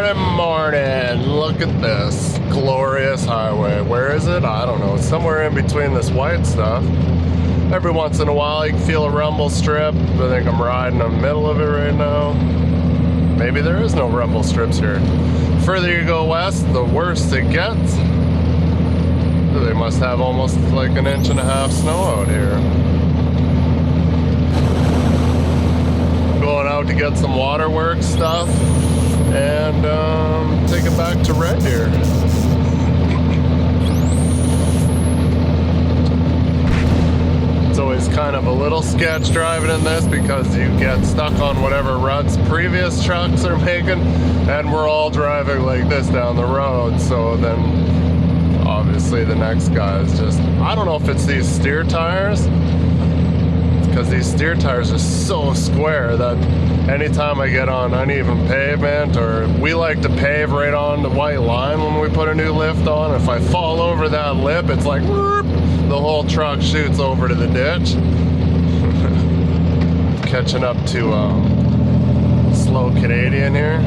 Morning, morning. Look at this glorious highway. Where is it? I don't know. It's somewhere in between this white stuff. Every once in a while you can feel a rumble strip. I think I'm riding in the middle of it right now. Maybe there is no rumble strips here. The further you go west, the worse it gets. They must have almost like an inch and a half snow out here. Going out to get some waterworks stuff and take it back to Red Deer. It's always kind of a little sketch driving in this because you get stuck on whatever ruts previous trucks are making, and we're all driving like this down the road. So then obviously the next guy is just, I don't know if it's these steer tires, because these steer tires are so square that anytime I get on uneven pavement, or we like to pave right on the white line when we put a new lift on, if I fall over that lip, it's like whoop, the whole truck shoots over to the ditch. Catching up to slow Canadian here.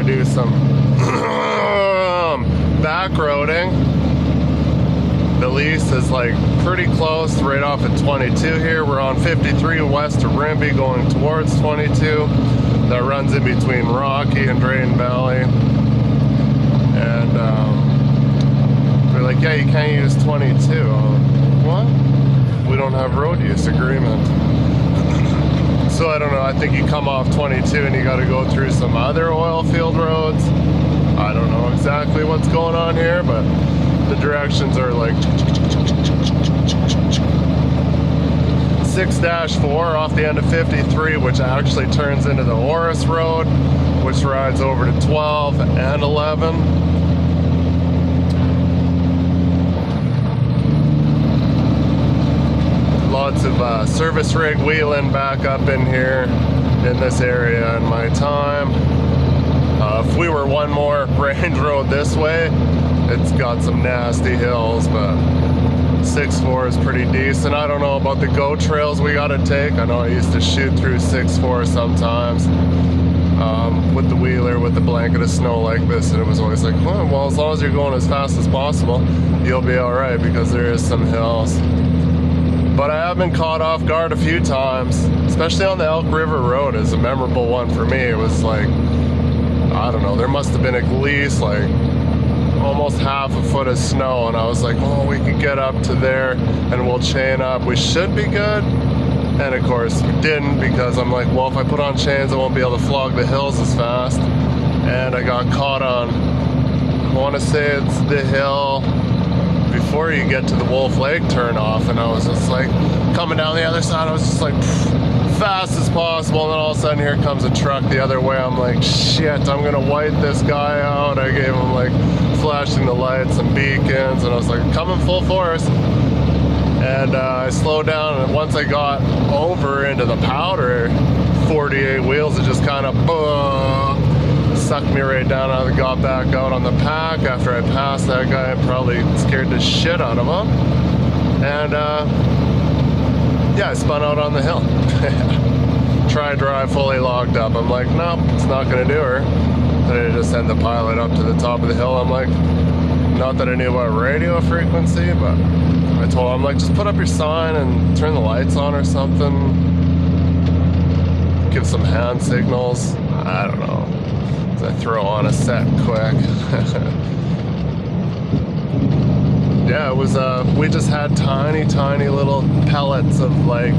Do some back roading. The lease is like pretty close, right off at 22 here. We're on 53 west of Rimbey going towards 22. That runs in between Rocky and Drayton Valley. And they're like, yeah, you can't use 22. What? We don't have road use agreement. So I don't know, I think you come off 22 and you got to go through some other oil field roads. I don't know exactly what's going on here, but the directions are like 6-4 off the end of 53, which actually turns into the Oris Road, which rides over to 12 and 11. Lots of service rig wheeling back up in here in this area in my time. If we were one more range road this way, it's got some nasty hills, but 6-4 is pretty decent. I don't know about the go trails we gotta take. I know I used to shoot through 6-4 sometimes with the wheeler, with the blanket of snow like this, and it was always like, well, as long as you're going as fast as possible, you'll be all right, because there is some hills. But I have been caught off guard a few times, especially on the Elk River Road is a memorable one for me. It was like, I don't know, there must have been at least like almost half a foot of snow, and I was like, oh, we can get up to there and we'll chain up. We should be good. And of course we didn't, because I'm like, well, if I put on chains I won't be able to flog the hills as fast. And I got caught on, I want to say it's the hill before you get to the Wolf Lake turnoff, and I was just like coming down the other side, I was just like fast as possible, and then all of a sudden here comes a truck the other way. I'm like, shit, I'm gonna white this guy out. I gave him like flashing the lights and beacons, and I was like, coming full force. And I slowed down, and once I got over into the powder 48 wheels, it just kind of sucked me right down. I got back out on the pack after I passed that guy and probably scared the shit out of him. And yeah, I spun out on the hill. Try drive fully locked up. I'm like, nope, it's not gonna do her. Then I just sent the pilot up to the top of the hill. I'm like, not that I knew about radio frequency, but I told him, like, just put up your sign and turn the lights on or something. Give some hand signals. I don't know. I throw on a set quick. Yeah, it was, we just had tiny little pellets of like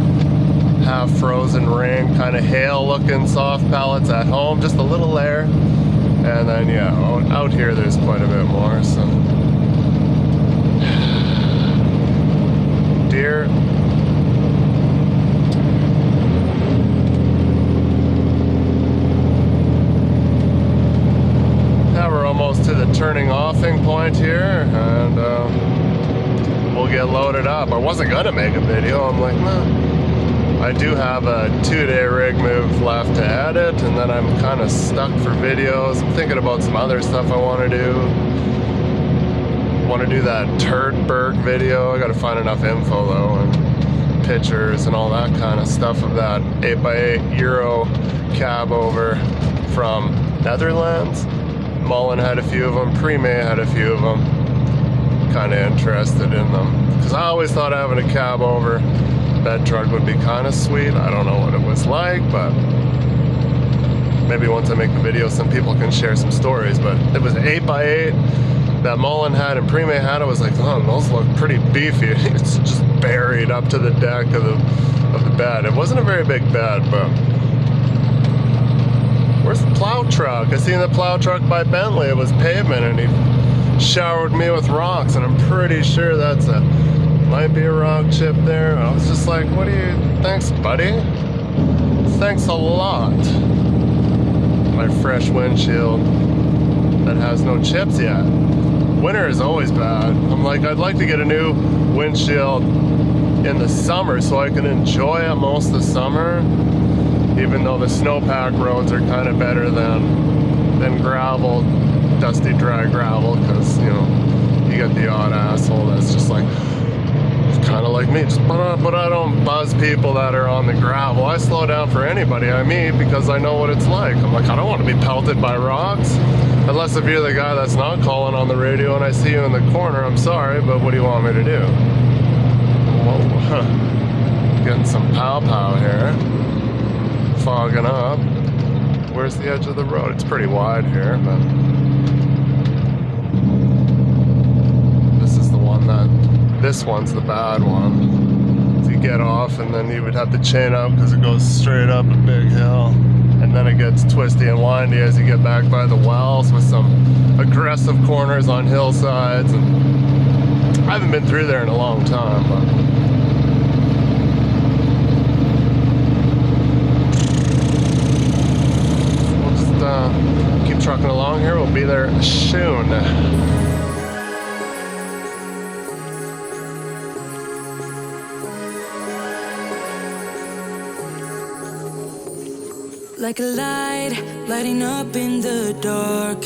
half frozen rain, kind of hail looking soft pellets at home, just a little layer. And then yeah, out here there's quite a bit more, so. Deer. Now we're almost to the turning offing point here, and we'll get loaded up. I wasn't gonna make a video. I'm like, nah. I do have a 2-day rig move left to edit, and then I'm kind of stuck for videos. I'm thinking about some other stuff I want to do. Want to do that Turtberg video. I got to find enough info though, and pictures and all that kind of stuff of that 8x8 Euro cab over from Netherlands. Mullen had a few of them. Pre-May had a few of them. Kind of interested in them because I always thought having a cab over bed truck would be kind of sweet. I don't know what it was like, but maybe once I make the video, some people can share some stories. But it was 8x8 that Mullen had and Pre-May had. I was like, oh, those look pretty beefy. It's just buried up to the deck of the bed. It wasn't a very big bed, but where's the plow truck? I seen the plow truck by Bentley. It was pavement, and he showered me with rocks, and I'm pretty sure that's might be a rock chip there. I was just like, what do you, thanks buddy. Thanks a lot. My fresh windshield that has no chips yet. Winter is always bad. I'm like, I'd like to get a new windshield in the summer so I can enjoy it most of the summer, even though the snowpack roads are kind of better than gravel, dusty, dry gravel, because, you know, you get the odd asshole that's just like, kind of like me, just but I don't buzz people that are on the gravel. I slow down for anybody I meet because I know what it's like. I'm like, I don't want to be pelted by rocks. Unless if you're the guy that's not calling on the radio and I see you in the corner, I'm sorry, but what do you want me to do? Whoa, getting some pow-pow here. Fogging up. Where's the edge of the road? It's pretty wide here, but this one's the bad one. So you get off and then you would have to chain up because it goes straight up a big hill. And then it gets twisty and windy as you get back by the wells with some aggressive corners on hillsides. And I haven't been through there in a long time, but we'll just keep trucking along here. We'll be there soon. Like a light, lighting up in the dark.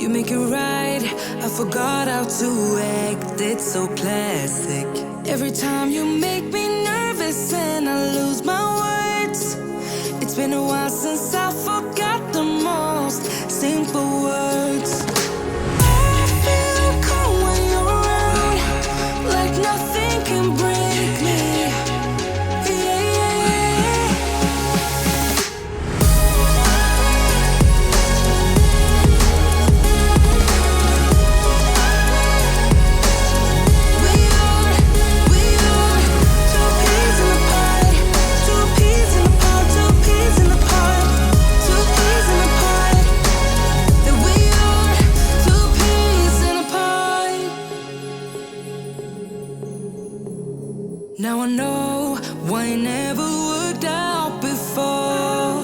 You make it right, I forgot how to act. It's so classic. Every time you make me nervous and I lose my words. It's been a while since I forgot the most simple words. I feel calm when you're around, like nothing can break me. Now I know why it never worked out before.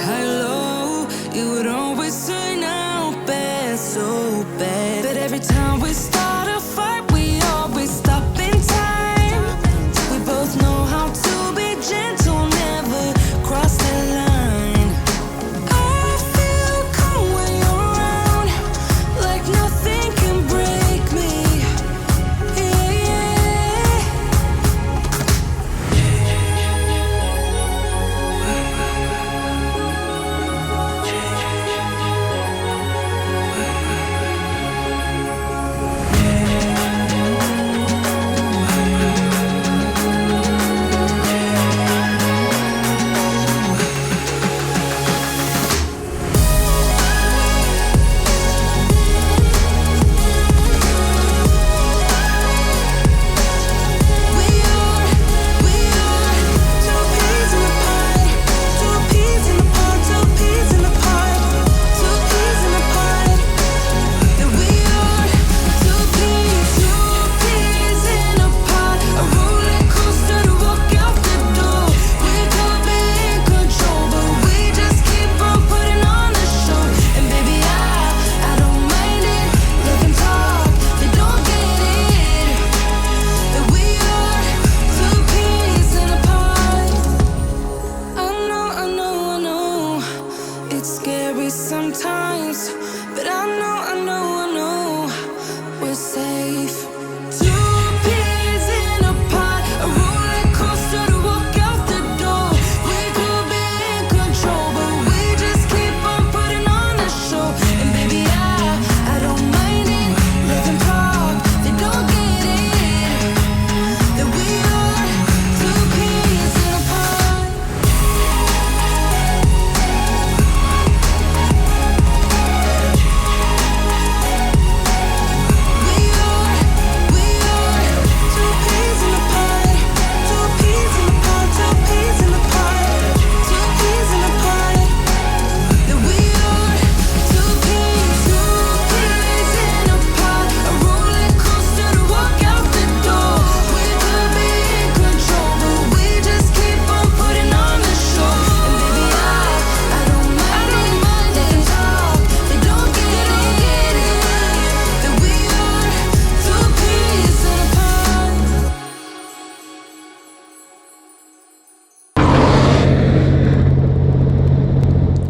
High low, it would always turn out bad, so bad. But every time we start a fight, we always stop in time. We both know how to be gentle, never cross the line. I feel calm when you're around, like nothing can break me.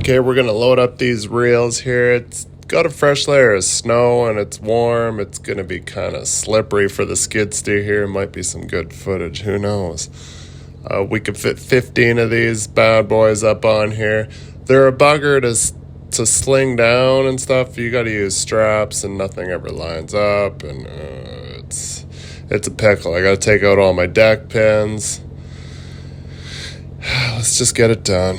Okay, we're gonna load up these reels here. It's got a fresh layer of snow and it's warm. It's gonna be kind of slippery for the skid steer here. Might be some good footage, who knows. We could fit 15 of these bad boys up on here. They're a bugger to sling down and stuff. You gotta use straps and nothing ever lines up, and it's a pickle. I gotta take out all my deck pins. Let's just get it done.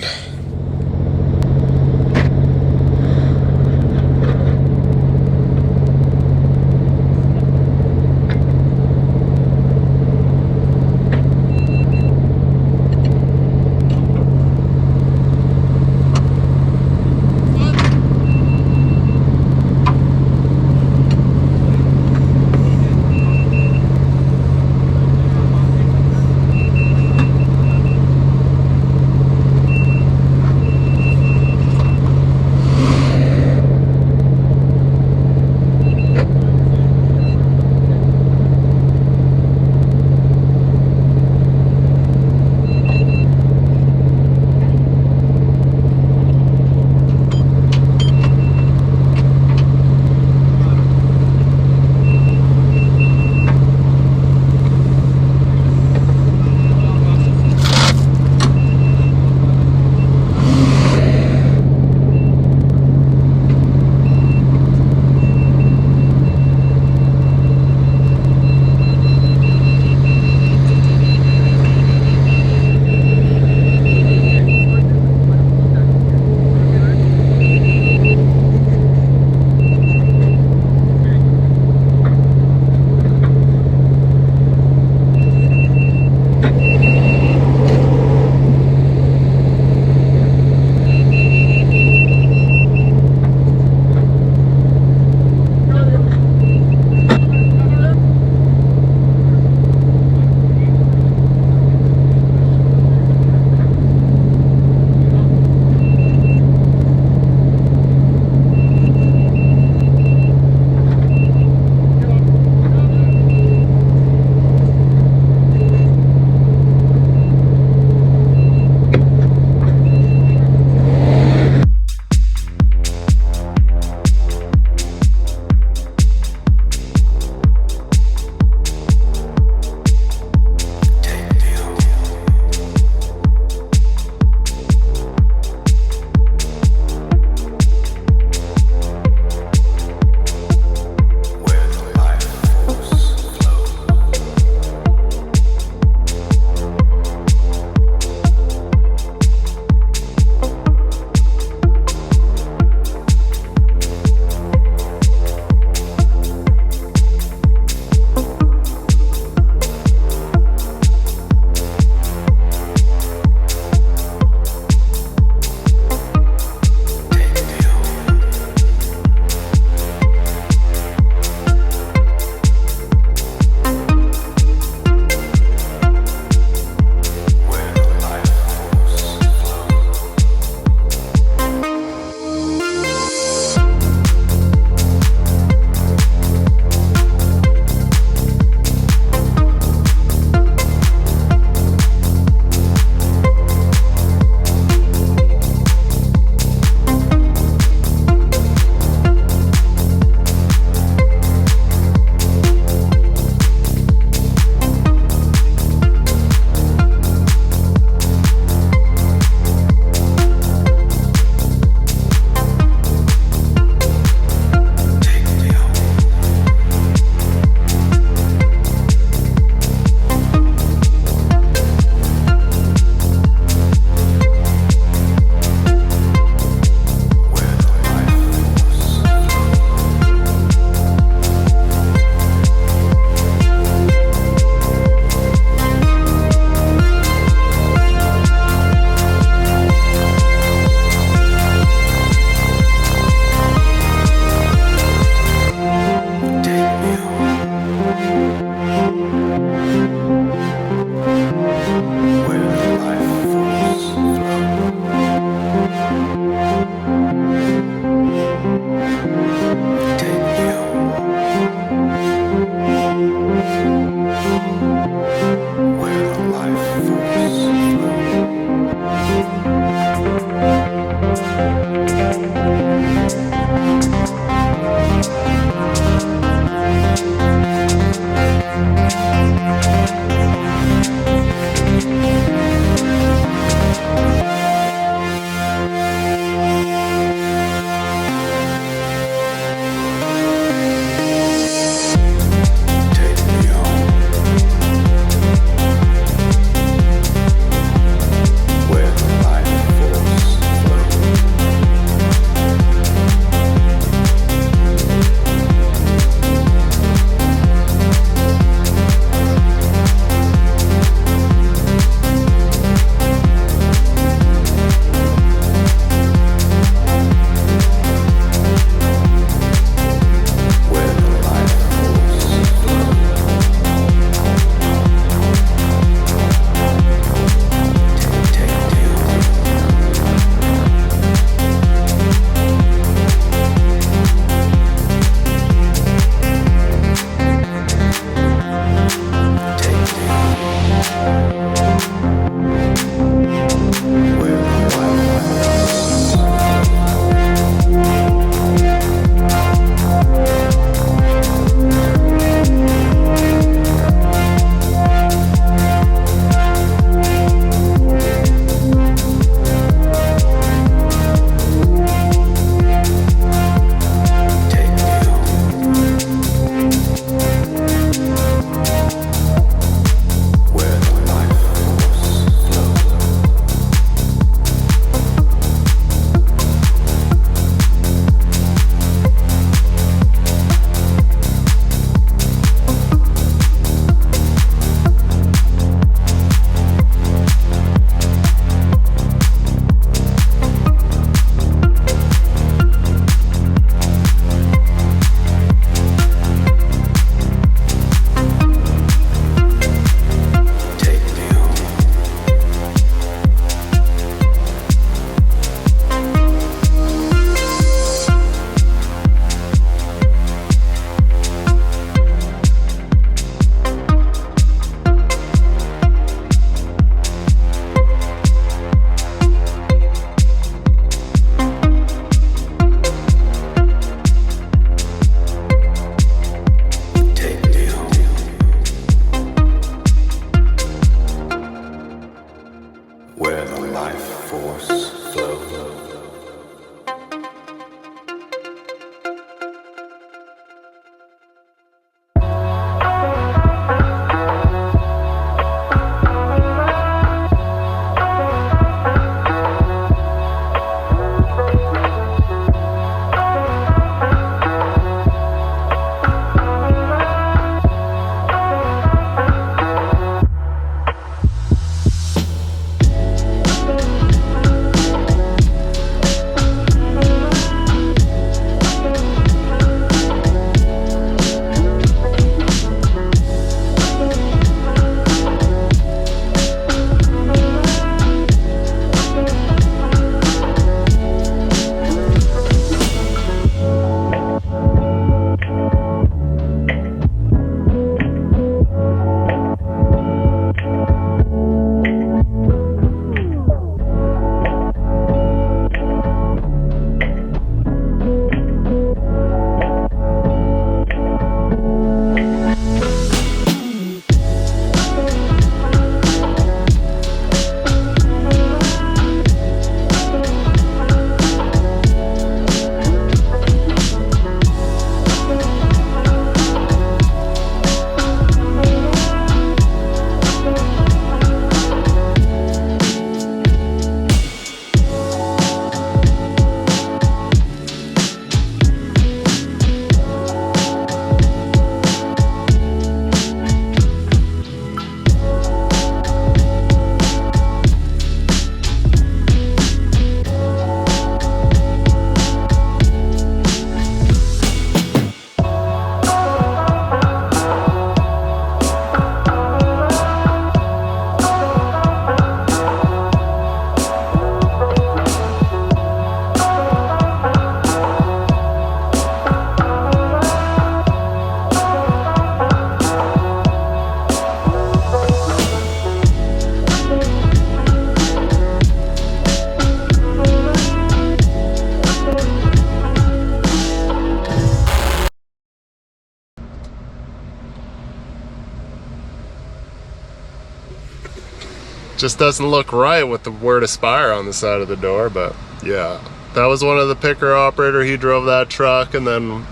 Just doesn't look right with the word Aspire on the side of the door. But yeah, that was one of the picker operator. He drove that truck and then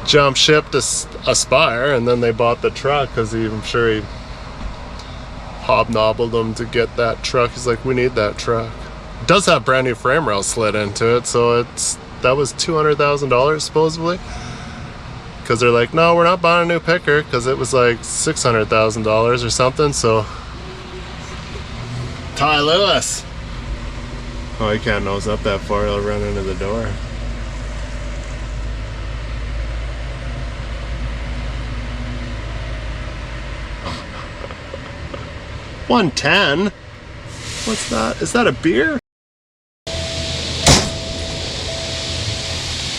jump ship to Aspire, and then they bought the truck because I'm sure he hobnobbled them to get that truck. He's like, we need that truck. It does have brand new frame rail slid into it, so that was $200,000 supposedly, because they're like, no, we're not buying a new picker, because it was like $600,000 or something. So Ty Lewis, oh, he can't nose up that far, he'll run into the door. $110? What's that? Is that a beer?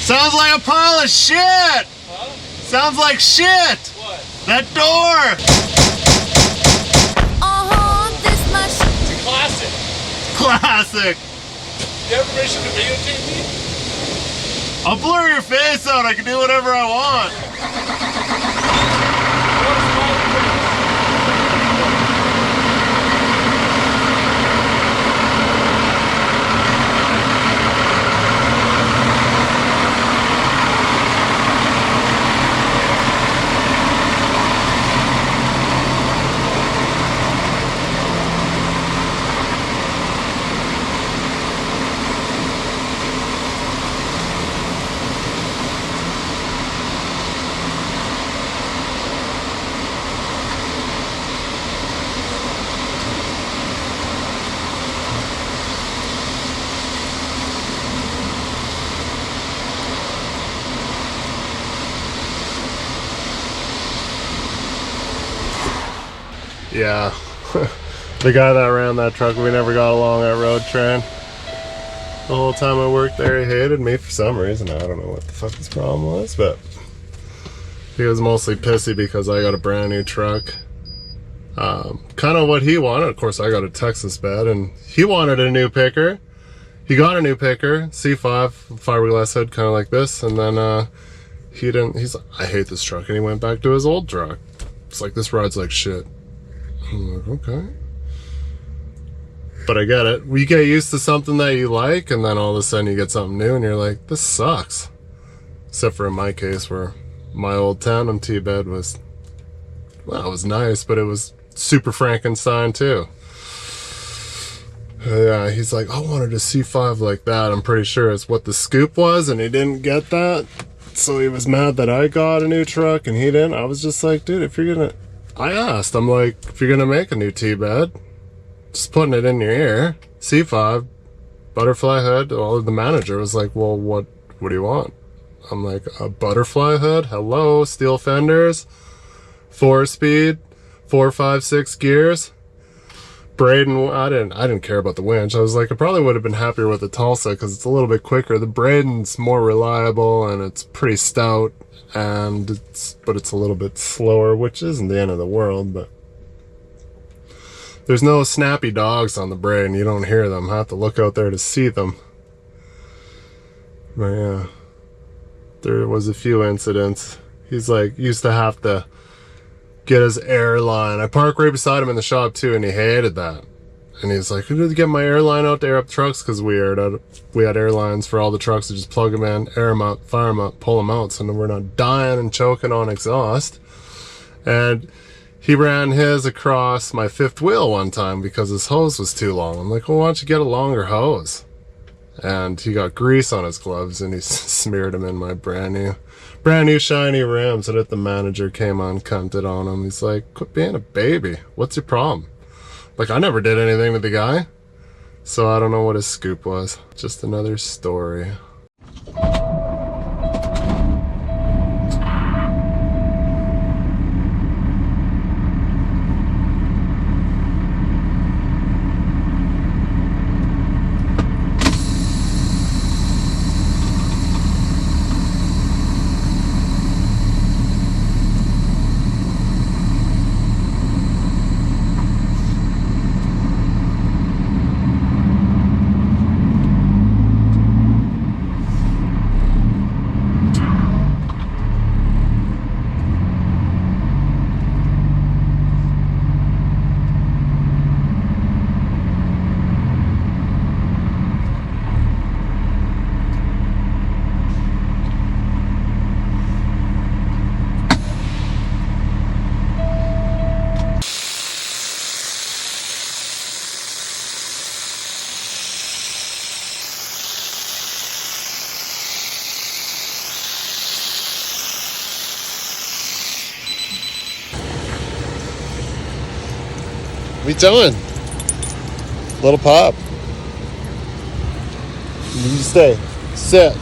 Sounds like a pile of shit! Huh? Sounds like shit! What? That door! This much. It's a classic. Classic! You have permission to videotape me? I'll blur your face out, I can do whatever I want. Yeah, the guy that ran that truck, we never got along at Road Train. The whole time I worked there, he hated me for some reason. I don't know what the fuck his problem was, but he was mostly pissy because I got a brand new truck. Kind of what he wanted. Of course, I got a Texas bed, and he wanted a new picker. He got a new picker, C5, fiberglass hood, kind of like this, and then he's like, I hate this truck, and he went back to his old truck. It's like, this rides like shit. I'm like, okay. But I get it. You get used to something that you like, and then all of a sudden you get something new, and you're like, this sucks. Except for in my case, where my old tandem T-bed was, well, it was nice, but it was super Frankenstein too. Yeah, he's like, I wanted a C5 like that. I'm pretty sure it's what the scoop was, and he didn't get that. So he was mad that I got a new truck, and he didn't. I was just like, dude, if you're gonna... I asked, I'm like, if you're gonna make a new T-bed, just putting it in your ear, C5, butterfly hood. Well, the manager was like, well, what do you want? I'm like, a butterfly hood? Hello, steel fenders, 4-speed, 4, 5, 6 gears. Braden, I didn't care about the winch. I was like, I probably would have been happier with the Tulsa because it's a little bit quicker. The Braden's more reliable and it's pretty stout, but it's a little bit slower, which isn't the end of the world. But there's no snappy dogs on the Braden. You don't hear them. I have to look out there to see them. But yeah, there was a few incidents. He's like, used to have to get his airline. I park right beside him in the shop too, and he hated that. And he's like, I need to get my airline out to air up trucks, because we had airlines for all the trucks to just plug them in, air them up, fire them up, pull them out, so we're not dying and choking on exhaust. And he ran his across my fifth wheel one time because his hose was too long. I'm like, well, why don't you get a longer hose? And he got grease on his gloves, and he smeared them in my brand new shiny rims. And the manager came on, cunted on him. He's like, quit being a baby. What's your problem? Like, I never did anything to the guy. So I don't know what his scoop was. Just another story. you doing? Little pop. You stay. Sit.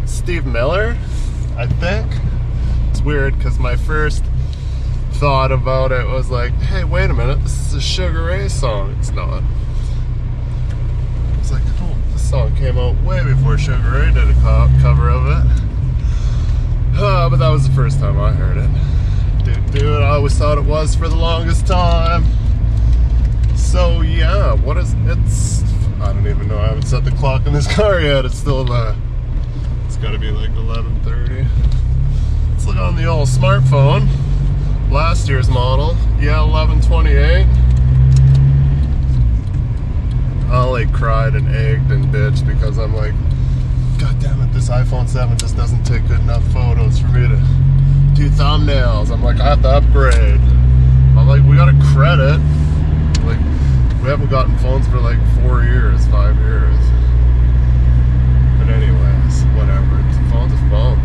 Steve Miller, I think. It's weird because my first thought about it was like, hey, wait a minute, this is a Sugar Ray song. It's not. I was like, oh, this song came out way before Sugar Ray did a cover of it. But that was the first time I heard it. Dude, I always thought it was for the longest time. So yeah, what is it's? I don't even know. I haven't set the clock in this car yet. It's still it's got to be like 11:30. Let's look on the old smartphone. Last year's model. Yeah, 11/28. I like cried and egged and bitched because I'm like, God damn it, this iPhone 7 just doesn't take good enough photos for me to do thumbnails. I'm like, I have to upgrade. I'm like, we got a credit. Like, we haven't gotten phones for like 4 years, 5 years. But anyways, whatever. A phone's a phone.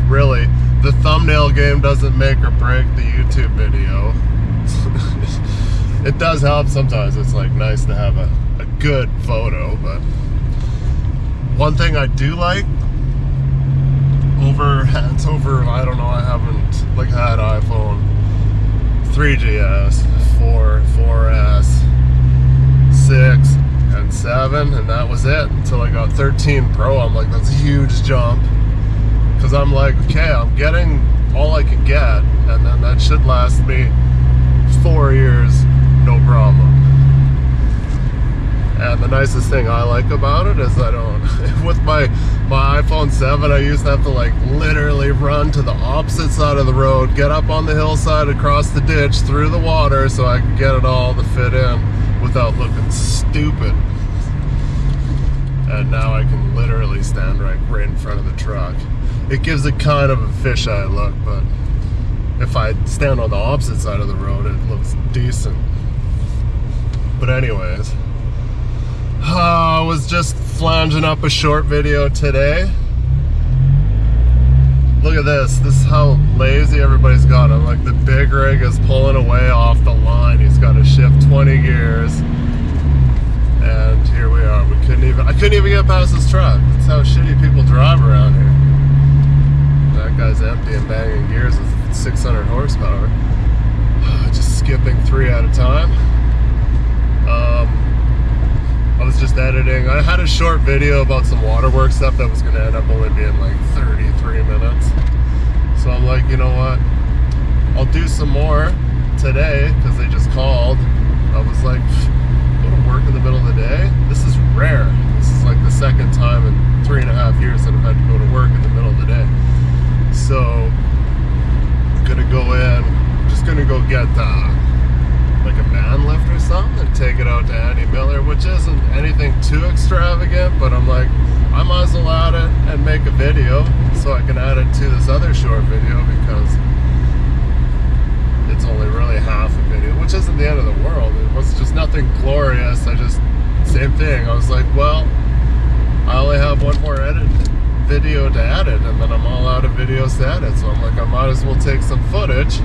Really, the thumbnail game doesn't make or break the YouTube video. It does help sometimes. It's like nice to have a good photo, but one thing I do like over, I don't know, I haven't like had iPhone 3GS, 4, 4S, 6, and 7, and that was it until I got 13 Pro. I'm like, that's a huge jump, because I'm like, okay, I'm getting all I can get, and then that should last me 4 years, no problem. And the nicest thing I like about it is I don't, with my iPhone 7, I used to have to like literally run to the opposite side of the road, get up on the hillside, across the ditch, through the water, so I could get it all to fit in without looking stupid. And now I can literally stand right in front of the truck. It gives it kind of a fisheye look, but if I stand on the opposite side of the road, it looks decent. But anyways, I was just flanging up a short video today. Look at this. This is how lazy everybody's got. I'm like, the big rig is pulling away off the line. He's got to shift 20 gears. And here we are. I couldn't even get past this truck. That's how shitty people drive around here. That guy's empty and banging gears with 600 horsepower. Just skipping 3 at a time. I was just editing. I had a short video about some waterworks stuff that was going to end up only being like 33 minutes. So I'm like, you know what? I'll do some more today because they just called. I was like, go to work in the middle of the day? This is rare. This is like the second time in 3.5 years that I've had to go to work in the middle of the day. So I'm going to go in. I'm just going to go get like a man lift or something and take it out to Andy Miller, which isn't anything too extravagant, but I'm like, I might as well add it and make a video so I can add it to this other short video because it's only really half a video, which isn't the end of the world. It was just nothing glorious. Same thing. I was like, well, I only have one more video to edit, and then I'm all out of videos to edit, so I'm like, I might as well take some footage.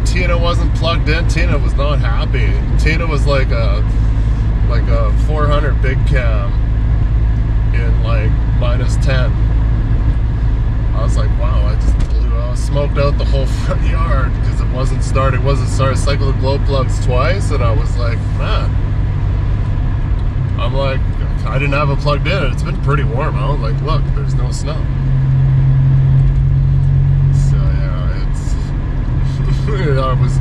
Tina wasn't plugged in. Tina was not happy. Tina was like a 400 big cam in like -10. I was like, wow, I just smoked out the whole front yard because it wasn't started. I cycled the glow plugs twice, and I was like, man. I'm like, I didn't have it plugged in. It's been pretty warm. I was like, look, there's no snow. I was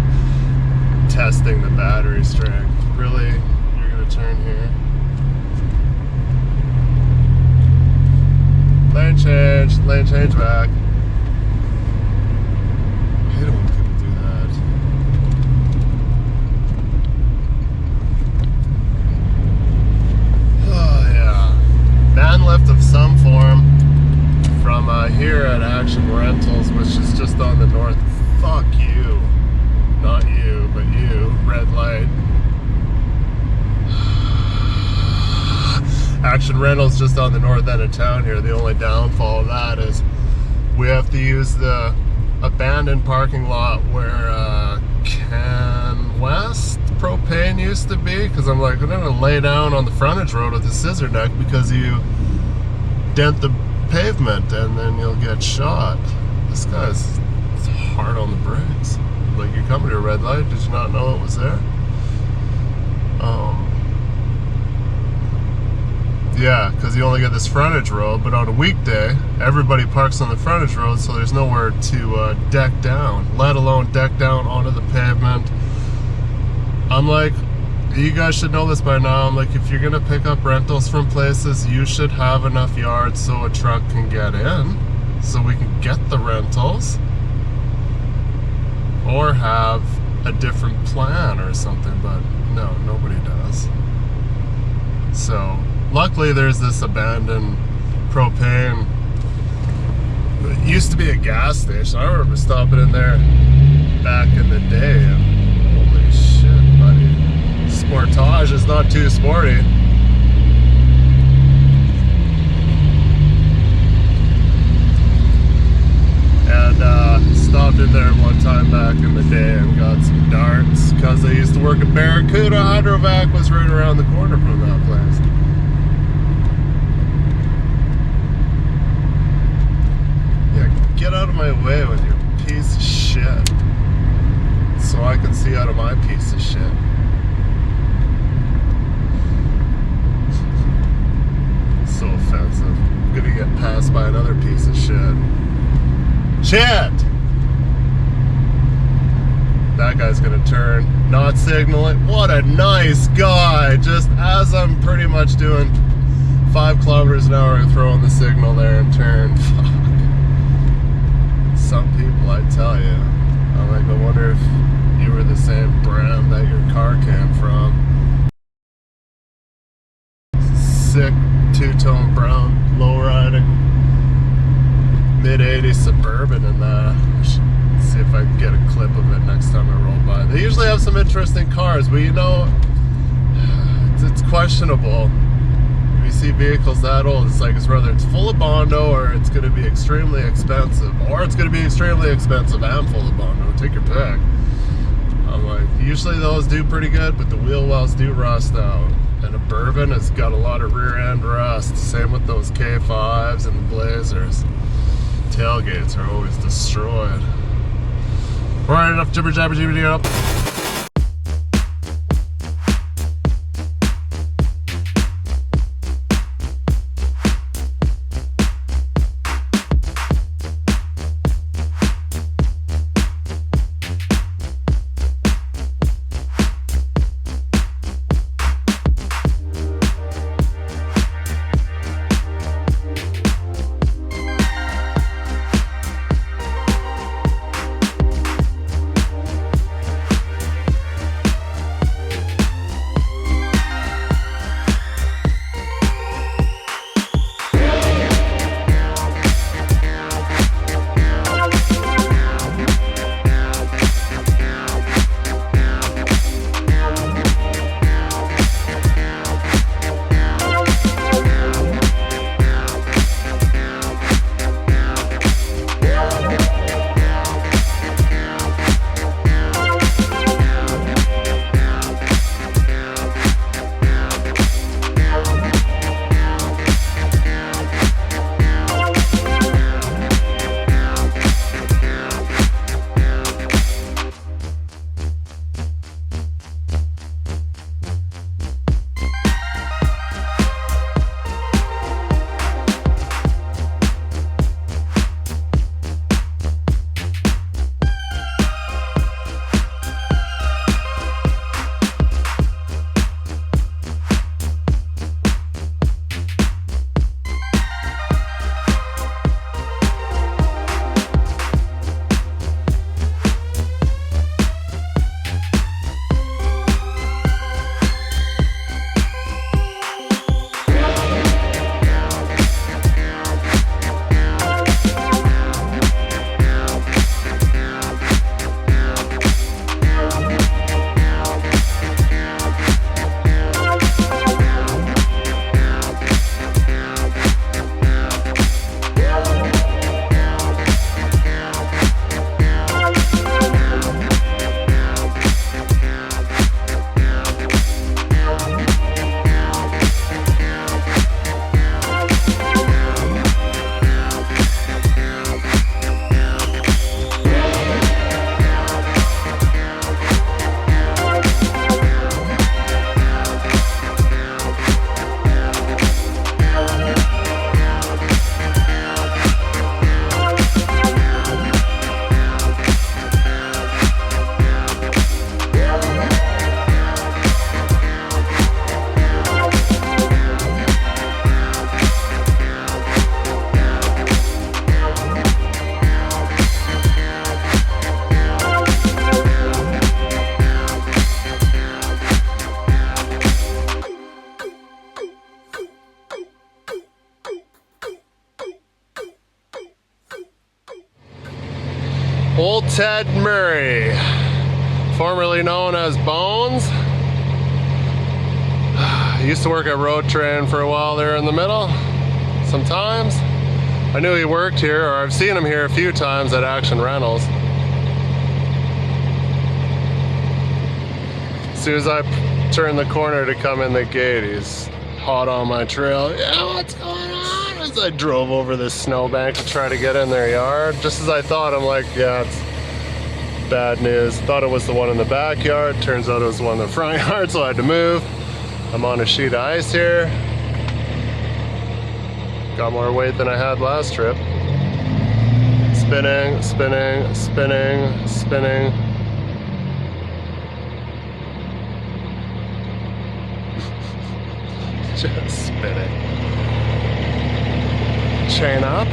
testing the battery strength. Really? You're gonna turn here? Lane change back. I hate it when people do that. Oh yeah. Man lift of some form from here at Action Rentals, which is just on the north. Fuck you. Not you, but you. Red light. Action Rentals just on the north end of town here. The only downfall of that is we have to use the abandoned parking lot where Can West propane used to be, because I'm like, I'm gonna lay down on the frontage road with a scissor neck because you dent the pavement and then you'll get shot. This guy's hard on the brakes. Like, you're coming to a red light, did you not know it was there? Yeah, because you only get this frontage road, but on a weekday, everybody parks on the frontage road, so there's nowhere to deck down, let alone deck down onto the pavement. I'm like, you guys should know this by now. I'm like, if you're gonna pick up rentals from places, you should have enough yards so a truck can get in, so we can get the rentals, or have a different plan or something, but no, nobody does. So luckily there's this abandoned propane. It used to be a gas station. I remember stopping in there back in the day, and holy shit, buddy. Sportage is not too sporty. And stopped in there one time back in the day and got some darts, because I used to work at Barracuda. Hydrovac was right around the corner from that place. Yeah, get out of my way with your piece of shit, so I can see out of my piece of shit. So offensive. I'm gonna get passed by another piece of shit. Shit! That guy's gonna turn, not signaling. What a nice guy! Just as I'm pretty much doing 5 kilometers an hour and throwing the signal there and turn. Fuck. Some people, I tell you. I'm like, I wonder if you were the same brand that your car came from. Sick two-tone brown low-riding mid-80s Suburban in that. See if I can get a clip of it next time I roll by. They usually have some interesting cars, but you know, it's questionable. If you see vehicles that old, it's like, it's whether it's full of Bondo or it's going to be extremely expensive, or it's going to be extremely expensive and full of Bondo. Take your pick. I'm like, usually those do pretty good, but the wheel wells do rust out. And a Bourbon has got a lot of rear end rust. Same with those K5s and the Blazers. Tailgates are always destroyed. Alright, enough jibber jabber jibber up. Old Ted Murray, formerly known as Bones. He used to work at Road Train for a while there in the middle. Sometimes. I knew he worked here, or I've seen him here a few times at Action Rentals. As soon as I turn the corner to come in the gate, he's hot on my trail. Yeah, what's going on? As I drove over this snowbank to try to get in their yard. Just as I thought, I'm like, yeah, it's bad news. Thought it was the one in the backyard. Turns out it was the one in the front yard, so I had to move. I'm on a sheet of ice here. Got more weight than I had last trip. Spinning, spinning, spinning, spinning. Just spinning. Chain up.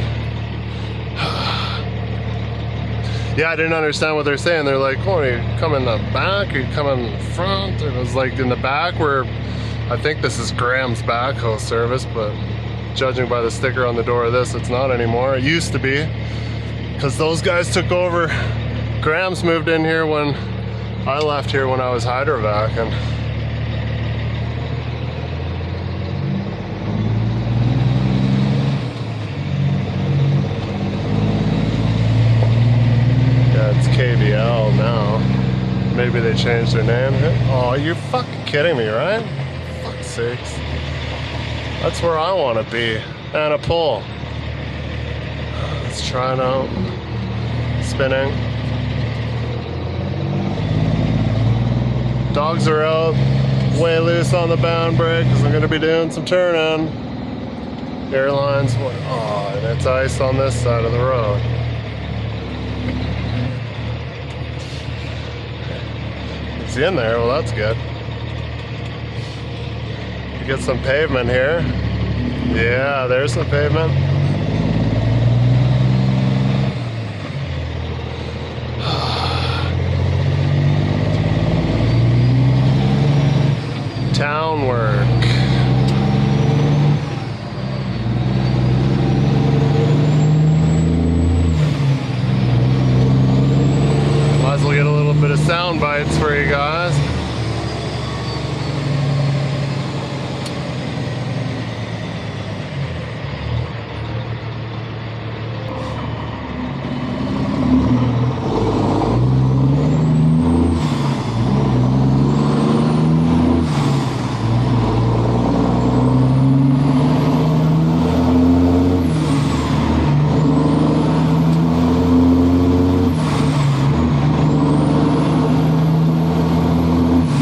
Yeah, I didn't understand what they're saying. They're like, oh, you come in the back, you come in the front. It was like in the back where, I think this is Graham's backhoe service, but judging by the sticker on the door of this, it's not anymore. It used to be, because those guys took over. Graham's moved in here when I left here when I was hydrovacing. Yeah, it's KBL now. Maybe they changed their name. Oh, you're fucking kidding me, right? Fuck's sakes. That's where I want to be. And a pull. Let's try it out. Spinning. Dogs are out. Way loose on the bound brake because I'm going to be doing some turning. Airlines. Oh, and it's ice on this side of the road. It's in there. Well, that's good. You get some pavement here. Yeah, there's some pavement. Town work. Might as well get a little bit of sound bites for you guys.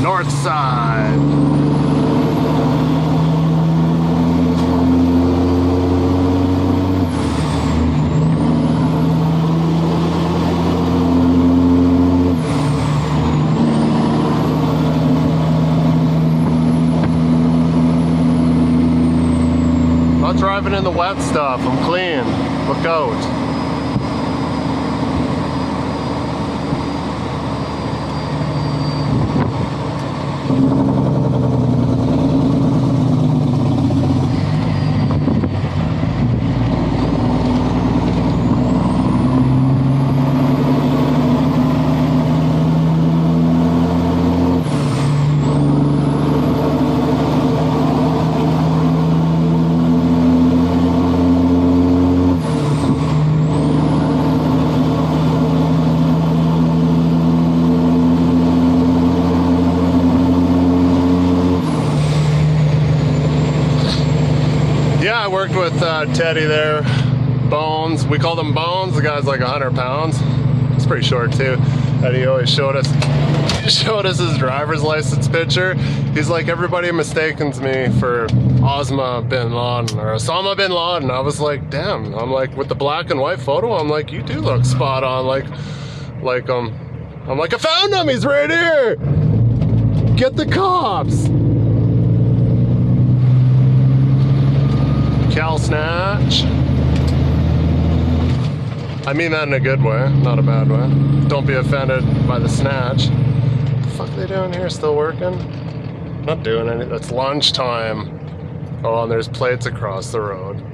North side. Not driving in the wet stuff. I'm clean. Look out. I worked with Teddy there, Bones. We called him Bones. The guy's like 100 pounds. He's pretty short too. And he always showed us his driver's license picture. He's like, everybody mistakes me for Osama bin Laden or Osama bin Laden. I was like, damn. I'm like, with the black and white photo, I'm like, you do look spot on. I'm like, I found him. He's right here. Get the cops. Cal snatch. I mean that in a good way, not a bad way. Don't be offended by the snatch. What the fuck are they doing here? Still working? Not doing anything. It's lunchtime. Oh, and there's plates across the road.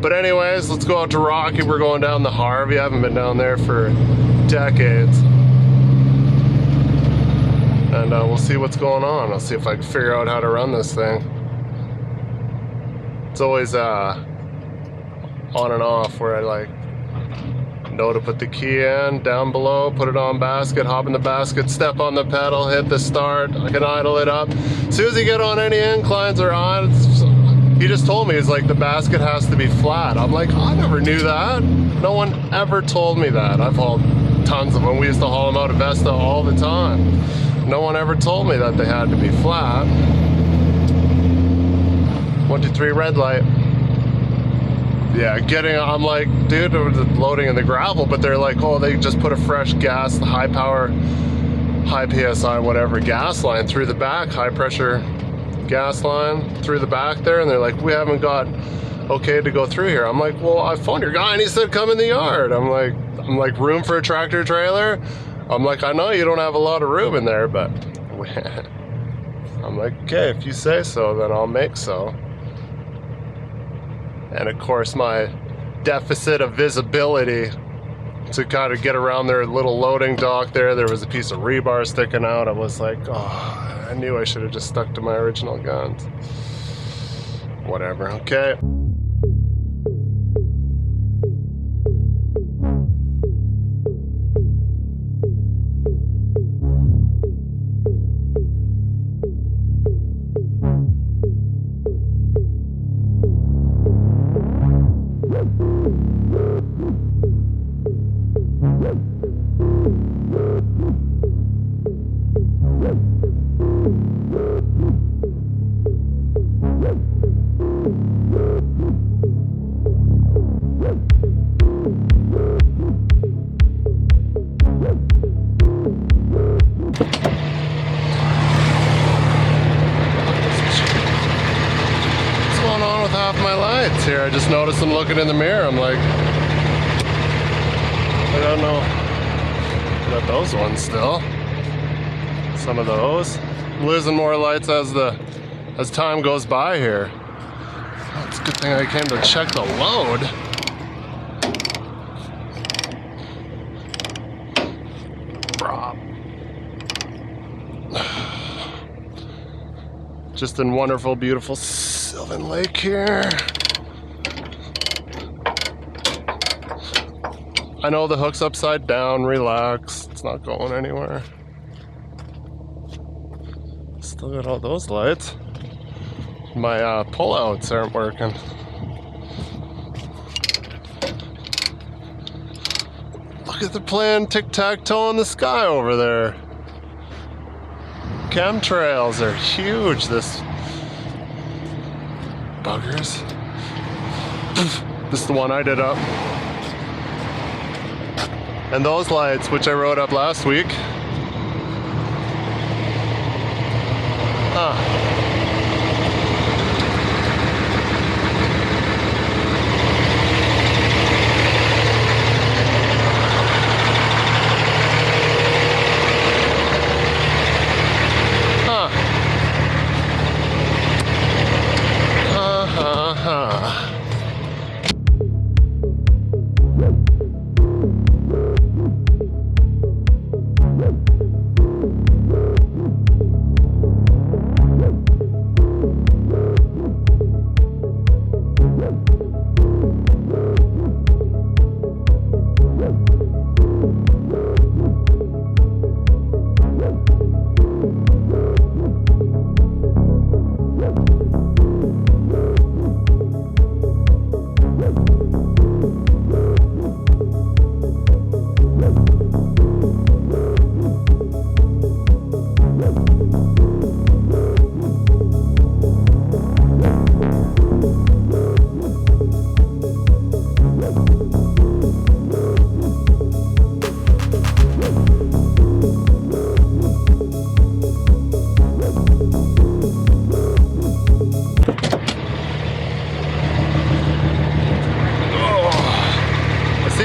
But anyways, let's go out to Rocky. We're going down the Harvey. I haven't been down there for decades. And we'll see what's going on. I'll see if I can figure out how to run this thing. It's always on and off where I like know to put the key in, down below, put it on basket, hop in the basket, step on the pedal, hit the start. I can idle it up. As soon as you get on any inclines or on, he just told me, it's like the basket has to be flat. I'm like, I never knew that. No one ever told me that. I've hauled tons of them. We used to haul them out of Vesta all the time. No one ever told me that they had to be flat. 1, 2, 3, red light. Yeah, I'm like, dude, loading in the gravel, but they're like, oh, they just put a fresh gas, high power, high PSI, whatever, gas line through the back, high pressure gas line through the back there, and they're like, we haven't got okay to go through here. I'm like, well, I phoned your guy and he said come in the yard. I'm like, room for a tractor trailer? I'm like, I know you don't have a lot of room in there, but I'm like, okay, if you say so, then I'll make so. And of course, my deficit of visibility to kind of get around their little loading dock there was a piece of rebar sticking out. I was like, oh, I knew I should have just stuck to my original guns. Whatever, okay. Here, I just noticed them looking in the mirror. I'm like, I don't know. Got those ones still. Some of those. I'm losing more lights as time goes by here. Oh, it's a good thing I came to check the load. Just in wonderful, beautiful Sylvan Lake here. I know the hook's upside down, relax, it's not going anywhere. Still got all those lights. My pullouts aren't working. Look at the playing tic-tac-toe in the sky over there. Chemtrails are huge, this buggers. This is the one I did up. And those lights, which I wrote up last week.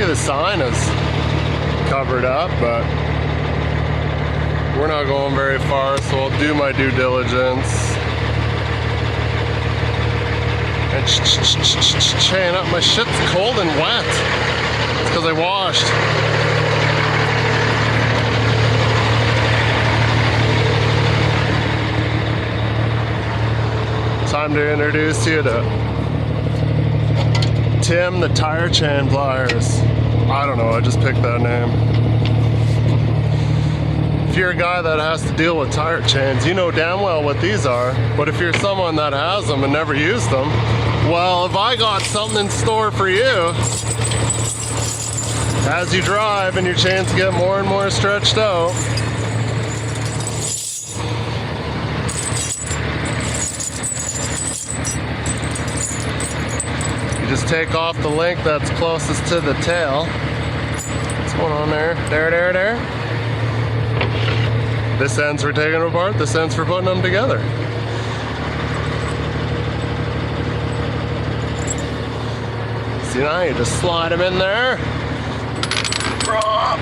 The sign is covered up, but we're not going very far, so I'll do my due diligence And chain up. My shit's cold and wet. It's because I washed. Time to introduce you to Tim the Tire Chain Pliers. I don't know, I just picked that name. If you're a guy that has to deal with tire chains, you know damn well what these are. But if you're someone that has them and never used them, well, if I got something in store for you, as you drive and your chains get more and more stretched out, you just take off the link that's closest to the tail. What's going on there? There. This end's for taking them apart, this end's for putting them together. See, now you just slide them in there. Drop.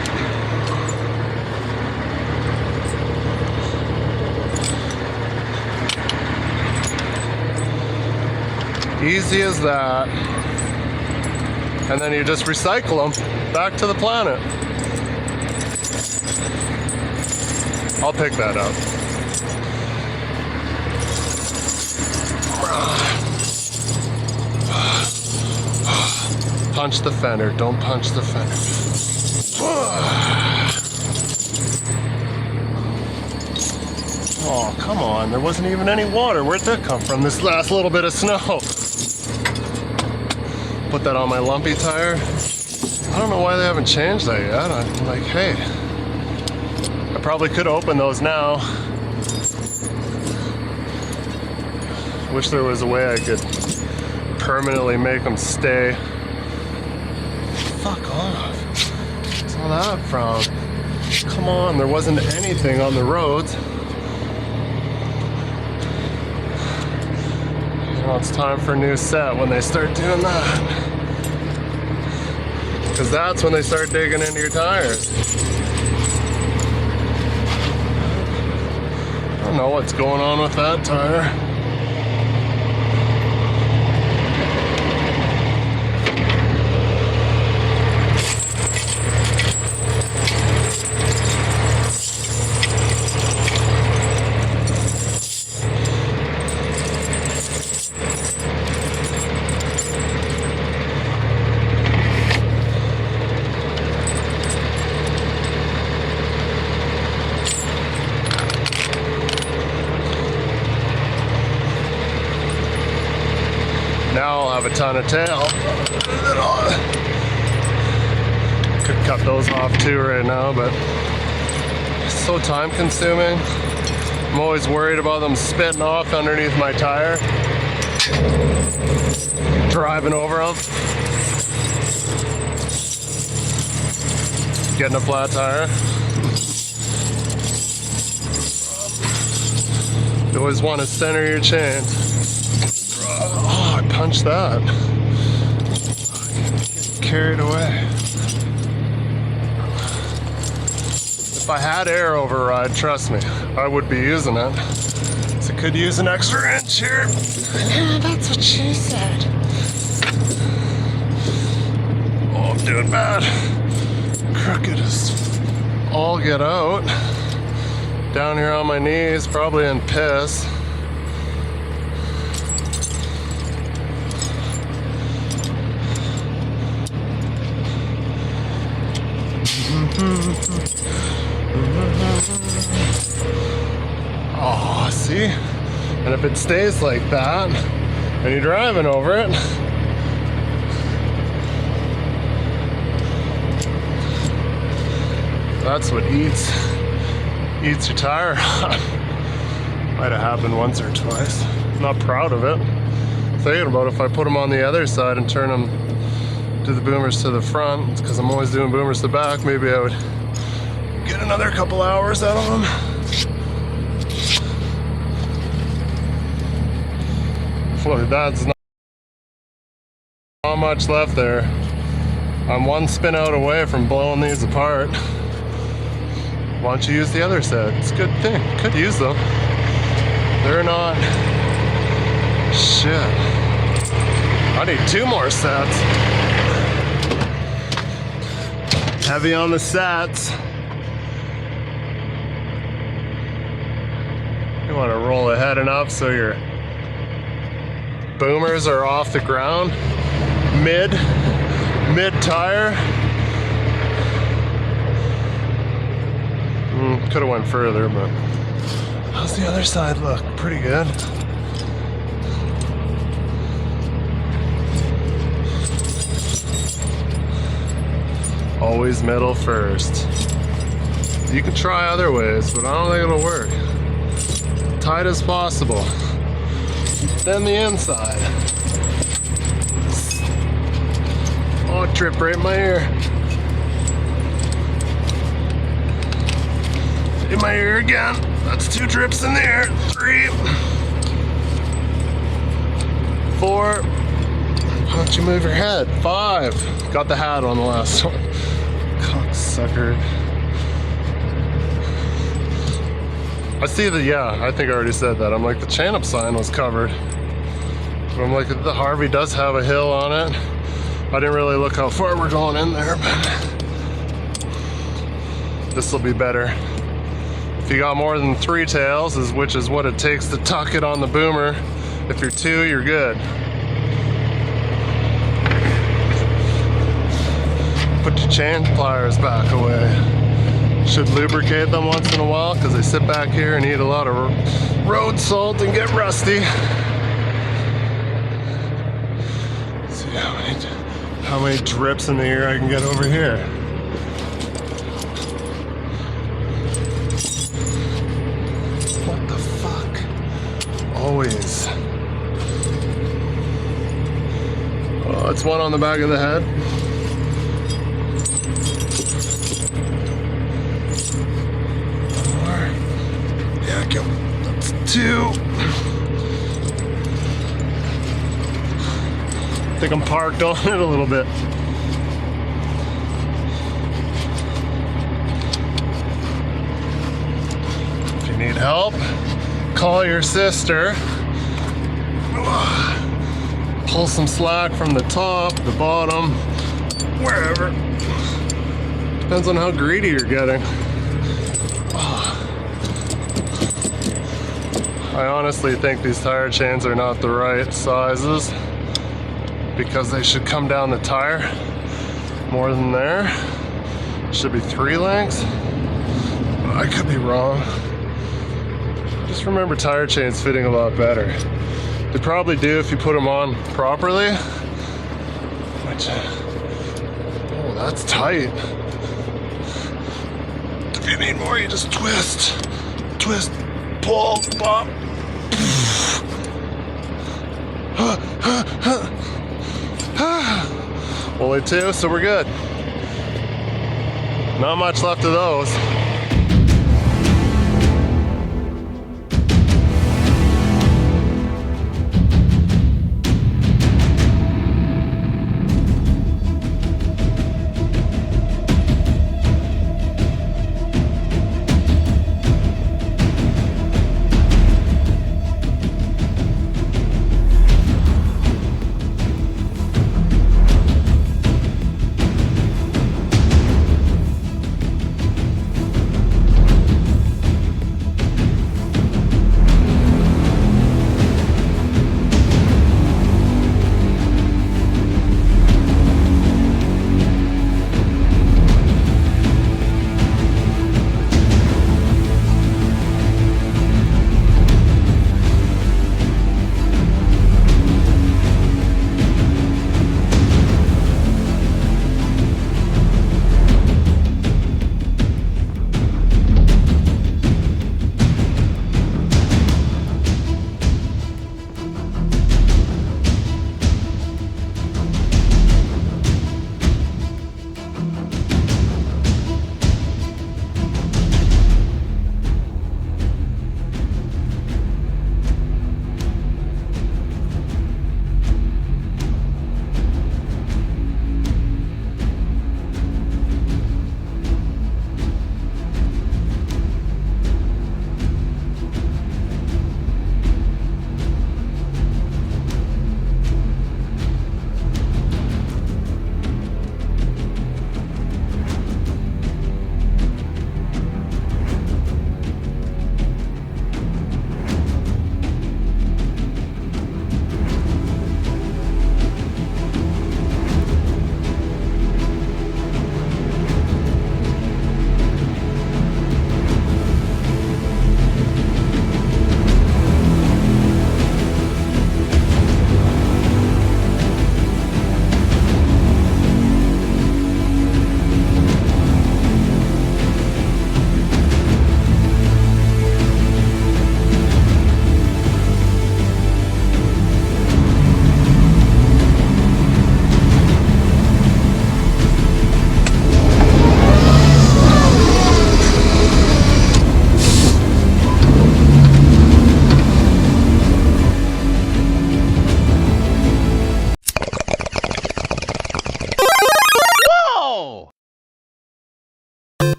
Easy as that. And then you just recycle them back to the planet. I'll pick that up. Punch the fender, don't punch the fender. Oh, come on, there wasn't even any water. Where'd that come from? This last little bit of snow. Put that on my lumpy tire. I don't know why they haven't changed that yet. I'm like, hey, I probably could open those now. Wish there was a way I could permanently make them stay. Fuck off. What's all that from? Come on, there wasn't anything on the roads. You know, it's time for a new set when they start doing that. Because that's when they start digging into your tires. I don't know what's going on with that tire. Now I'll have a ton of tail. Could cut those off too right now, but it's so time consuming. I'm always worried about them spitting off underneath my tire. Driving over them. Getting a flat tire. You always want to center your chains. Oh, I punched that. Getting carried away. If I had air override, trust me, I would be using it. So I could use an extra inch here. Yeah, that's what she said. Oh, I'm doing bad. Crooked as all get out. Down here on my knees, probably in piss. Oh, see? And if it stays like that, and you're driving over it, that's what eats your tire. Might have happened once or twice. Not proud of it. Thinking about if I put them on the other side and turn them to the boomers to the front, it's because I'm always doing boomers to the back, maybe I would get another couple hours out of them. Look, that's not much left there. I'm one spin out away from blowing these apart. Why don't you use the other set? It's a good thing. Could use them. They're not shit. I need 2 more sets. Heavy on the sets. You want to roll ahead enough so your boomers are off the ground. Mid tire. Could have went further, but how's the other side look? Pretty good. Always middle first. You can try other ways, but I don't think it'll work. Tight as possible. Then the inside. Oh, it tripped right in my ear. In my ear again. That's 2 drips in there. 3. 4. Why don't you move your head? 5. Got the hat on the last one. Cocksucker. I see the, I think I already said that. I'm like, the Chanup sign was covered. But I'm like, the Harvey does have a hill on it. I didn't really look how far we're going in there, but this will be better. If you got more than 3 tails, which is what it takes to tuck it on the boomer. If you're 2, you're good. Put your chain pliers back away. Should lubricate them once in a while because they sit back here and eat a lot of road salt and get rusty. Let's see how many drips in the ear I can get over here. What the fuck? Always. Oh, it's one on the back of the head. That's 2. I think I'm parked on it a little bit. If you need help, call your sister. Pull some slack from the top, the bottom, wherever. Depends on how greedy you're getting. I honestly think these tire chains are not the right sizes because they should come down the tire more than there. Should be 3 lengths. I could be wrong. Just remember tire chains fitting a lot better. They probably do if you put them on properly. Which, oh, that's tight. If you need more, you just twist, pull, pop. Only 2, so we're good. Not much left of those.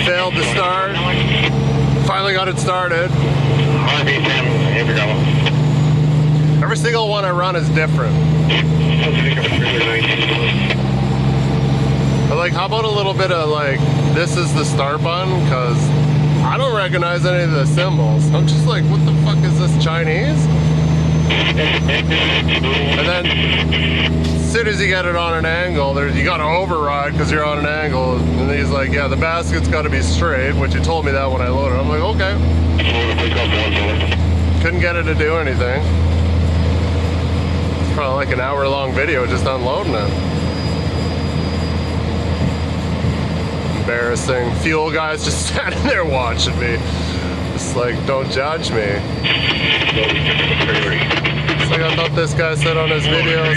Failed to start. Finally got it started. Every single one I run is different. But like, how about a little bit of like, this is the start button? Because I don't recognize any of the symbols. I'm just like, what the fuck is this, Chinese? And then, as soon as you get it on an angle, you gotta override because you're on an angle. And he's like, yeah, the basket's gotta be straight, which he told me that when I loaded. I'm like, okay. Couldn't get it to do anything. It's probably like an hour-long video just unloading it. Embarrassing. Fuel guys just standing there watching me. It's like, don't judge me. It's like I thought this guy said on his videos.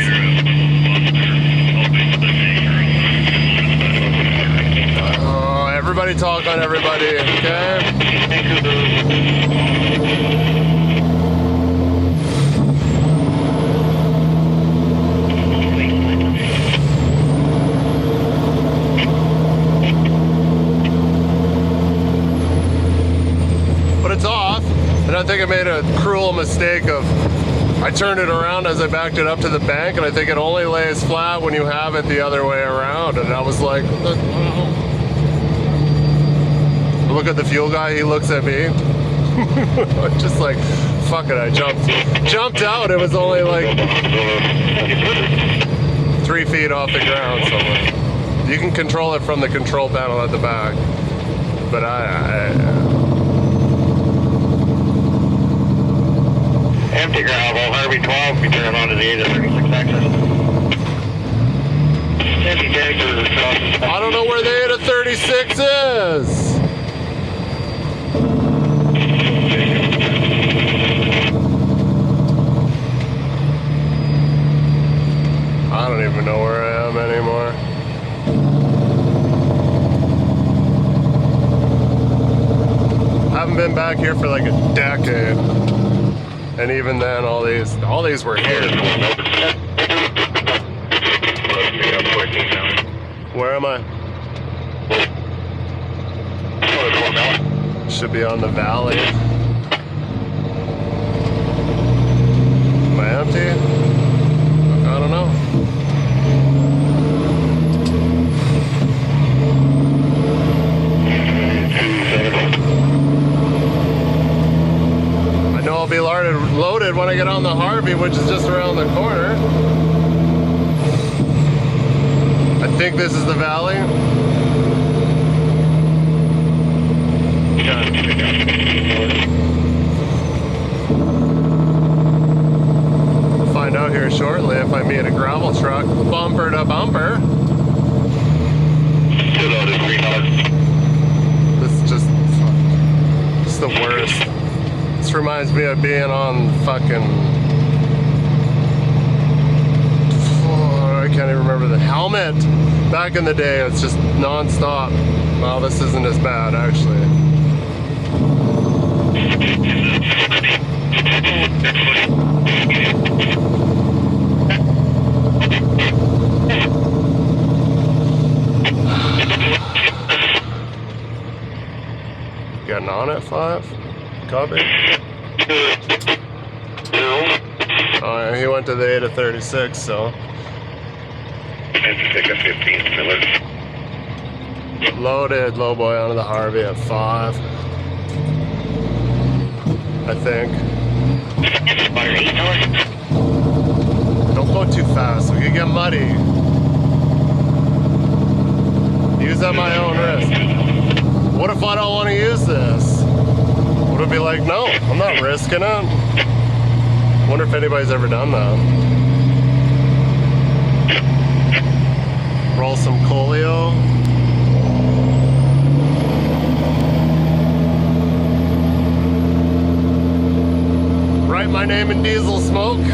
Oh, everybody talk on everybody, okay? It's off, and I think I made a cruel mistake of I turned it around as I backed it up to the bank, and I think it only lays flat when you have it the other way around, and I was like, look at the fuel guy, he looks at me. I'm just like, fuck it, I jumped out. It was only like 3 feet off the ground somewhere. You can control it from the control panel at the back, but Empty gravel, Harvey 12, we turn on to the 8 of 36 axis. Empty tank or I don't know where the 8 of 36 is. I don't even know where I am anymore. I haven't been back here for like a decade. And even then, all these were here. Where am I? Should be on the valley. Am I empty? I don't know. I'll be loaded when I get on the Harvey, which is just around the corner. I think this is the valley. We'll find out here shortly if I meet a gravel truck bumper to bumper. This is just the worst. This reminds me of being on fucking, I can't even remember the helmet. Back in the day, it's just non-stop. Well, this isn't as bad, actually. Getting on at 5? Copy. Oh, yeah, he went to the 8 of 36, so. Take a 15 filler. Loaded, low boy onto the Harvey at 5. I think. Don't go too fast, we could get muddy. Use at my own risk. What if I don't want to use this? Would it be like, no, I'm not risking it? Wonder if anybody's ever done that. Roll some Colio. Write my name in diesel smoke.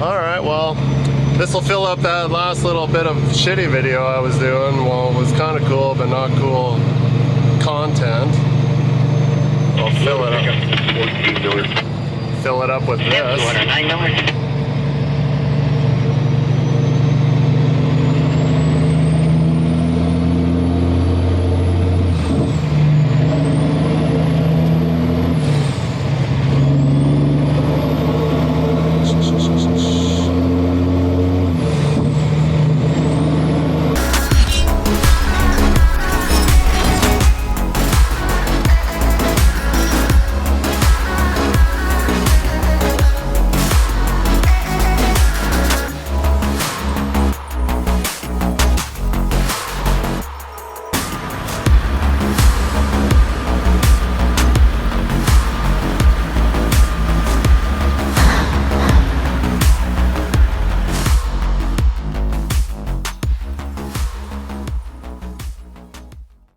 Alright, well, this will fill up that last little bit of shitty video I was doing. Well, it was kind of cool, but not cool content. I'll fill it up. Fill it up with this.